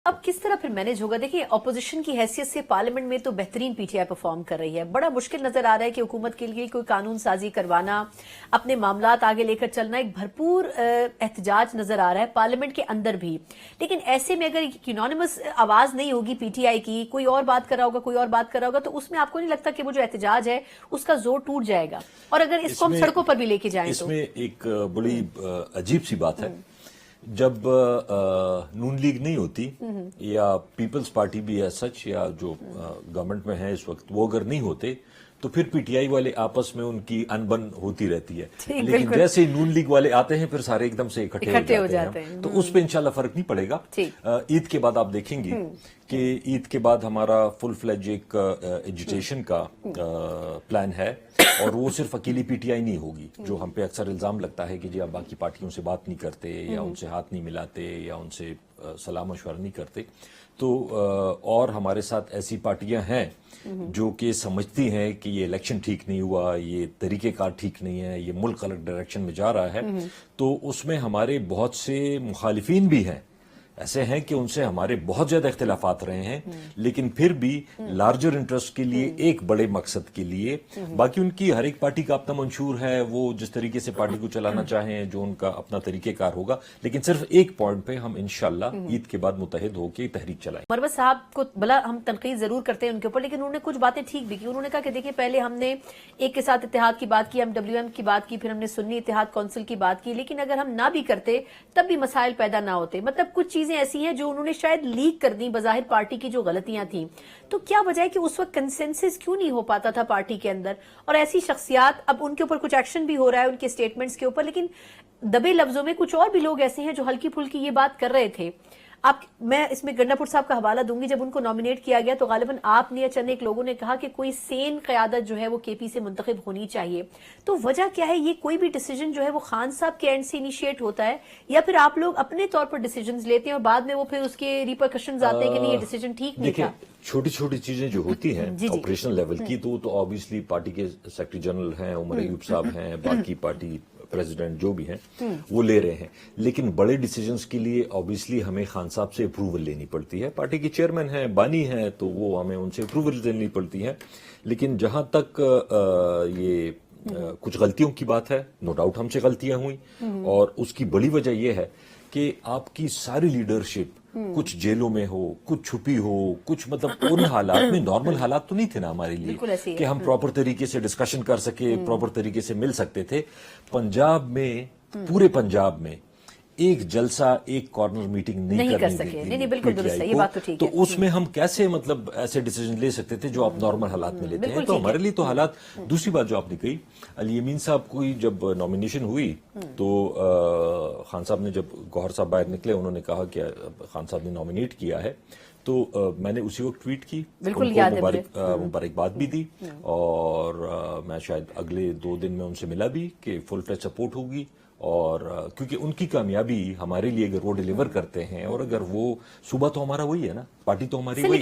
اب کس طرح پھر مینج ہوگا؟ دیکھیں اپوزیشن کی حیثیت سے پارلیمنٹ میں تو بہترین پی ٹی آئی پرفارم کر رہی ہے. بڑا مشکل نظر آ رہا ہے کہ حکومت کے لیے کوئی قانون سازی کروانا, اپنے معاملات آگے لے کر چلنا, ایک بھرپور احتجاج نظر آ رہا ہے پارلیمنٹ کے اندر بھی. لیکن ایسے میں اگر یونانیمس آواز نہیں ہوگی پی ٹی آئی کی, کوئی اور بات کر رہا ہوگا, کوئی اور بات کر رہا ہوگا, تو اس میں آپ کو نہیں لگتا کہ وہ جو احتجاج ہے اس کا زور ٹوٹ جائے گا؟ اور اگر اس کو ہم سڑکوں پر بھی لے کے جائیں تو اس میں ایک بڑی عجیب سی بات ہے, جب نون لیگ نہیں ہوتی یا پیپلز پارٹی بھی ہے سچ, یا جو گورنمنٹ میں ہے اس وقت, وہ اگر نہیں ہوتے تو پھر پی ٹی آئی والے آپس میں ان کی انبن ہوتی رہتی ہے. لیکن جیسے نون لیگ والے آتے ہیں پھر سارے ایک دم سے اکٹھے ہو جاتے ہیں, تو اس پہ انشاءاللہ فرق نہیں پڑے گا. عید کے بعد آپ دیکھیں گے کہ عید کے بعد ہمارا فل فلیج ایک ایجوٹیشن کا پلان ہے, اور وہ صرف اکیلی پی ٹی آئی نہیں ہوگی. جو ہم پہ اکثر الزام لگتا ہے کہ جی آپ باقی پارٹیوں سے بات نہیں کرتے, یا ان سے ہاتھ نہیں ملاتے, یا ان سے سلام مشورہ نہیں کرتے, تو اور ہمارے ساتھ ایسی پارٹیاں ہیں جو کہ سمجھتی ہیں کہ یہ الیکشن ٹھیک نہیں ہوا, یہ طریقہ کار ٹھیک نہیں ہے, یہ ملک غلط ڈائریکشن میں جا رہا ہے. تو اس میں ہمارے بہت سے مخالفین بھی ہیں, ایسے ہیں کہ ان سے ہمارے بہت زیادہ اختلافات رہے ہیں, لیکن پھر بھی لارجر انٹرسٹ کے لیے, ایک بڑے مقصد کے لیے. باقی ان کی ہر ایک پارٹی کا اپنا منشور ہے, وہ جس طریقے سے پارٹی کو چلانا چاہیں, جو ان کا اپنا طریقہ کار ہوگا. لیکن صرف ایک پوائنٹ پہ ہم انشاءاللہ عید کے بعد متحد ہو کے تحریک چلائیں. مروت صاحب کو بلا ہم تنقید ضرور کرتے ہیں ان کے اوپر, لیکن انہوں نے کچھ باتیں ٹھیک بھی کی. انہوں نے کہا کہ دیکھیں پہلے ہم نے ایک کے ساتھ اتحاد کی بات کی, MWM کی بات کی, پھر ہم نے سنی اتحاد کونسل کی بات کی, لیکن اگر ہم نہ بھی کرتے تب بھی مسائل پیدا نہ ہوتے. مطلب کچھ چیزیں ایسی ہیں جو انہوں نے شاید لیک کر دیں بظاہر پارٹی کی جو غلطیاں تھیں. تو کیا وجہ ہے کہ اس وقت کنسنسس کیوں نہیں ہو پاتا تھا پارٹی کے اندر؟ اور ایسی شخصیات, اب ان کے اوپر کچھ ایکشن بھی ہو رہا ہے ان کے سٹیٹمنٹس کے اوپر, لیکن دبے لفظوں میں کچھ اور بھی لوگ ایسے ہیں جو ہلکی پھلکی یہ بات کر رہے تھے. میں اس میں گنڈا پور صاحب کا حوالہ دوں گی. جب ان کو نامینیٹ کیا گیا تو غالباً آپ نے یا چند ایک لوگوں نے کہا کہ کوئی سین قیادت جو ہے وہ کے پی سے منتخب ہونی چاہیے. تو وجہ کیا ہے؟ یہ کوئی بھی ڈیسیجن جو ہے وہ خان صاحب کے اینڈ سے انیشیٹ ہوتا ہے, یا پھر آپ لوگ اپنے طور پر ڈیسیجنز لیتے ہیں اور بعد میں وہ پھر اس کے ریپرکشنز آتے ہیں کہ نہیں یہ ڈیسیجن ٹھیک نہیں تھا؟ چھوٹی چھوٹی چیزیں جو ہوتی ہیں آپریشنل لیول کی, تو آبویسلی پارٹی کے سیکرٹری جنرل ہیں, عمر ایوب صاحب ہیں, باقی پارٹی پریزیڈنٹ جو بھی ہیں وہ لے رہے ہیں. لیکن بڑے ڈیسیجنز کے لیے آبویسلی ہمیں خان صاحب سے اپروول لینی پڑتی ہے. پارٹی کے چیئرمین ہیں, بانی ہیں, تو وہ ہمیں ان سے اپروول لینی پڑتی ہے. لیکن جہاں تک یہ کچھ غلطیوں کی بات ہے, نو ڈاؤٹ ہم سے غلطیاں ہوئیں, اور اس کی بڑی وجہ یہ ہے کہ آپ کی ساری لیڈرشپ کچھ جیلوں میں ہو, کچھ چھپی ہو, کچھ مطلب ان حالات میں, نارمل حالات تو نہیں تھے نا ہمارے لیے کہ ہم پراپر طریقے سے ڈسکشن کر سکے, پراپر طریقے سے مل سکتے تھے. پنجاب میں, پورے پنجاب میں ایک جلسہ, ایک کارنر میٹنگ نہیں کر سکے. نہیں بالکل درست ہے, یہ بات تو ٹھیک ہے. تو اس میں ہم کیسے مطلب ایسے ڈیسیجن لے سکتے تھے جو آپ نارمل حالات میں لیتے ہیں؟ تو ہمارے لیے تو حالات. دوسری بات جو آپ نے کہی, علی یمین صاحب کو جب نامینیشن ہوئی تو خان صاحب نے, جب گوہر صاحب باہر نکلے, انہوں نے کہا کہ خان صاحب نے نامینیٹ کیا ہے, تو میں نے اسی وقت ٹویٹ کی, مبارکباد بھی دی, اور میں شاید اگلے 2 دن میں ان سے ملا بھی کہ فل فلیج سپورٹ ہوگی. اور کیونکہ ان کی کامیابی ہمارے لیے اگر وہ ڈیلیور کرتے ہیں, اور اگر وہ صوبہ تو ہمارا وہی ہے نا, پارٹی تو ہماری وہی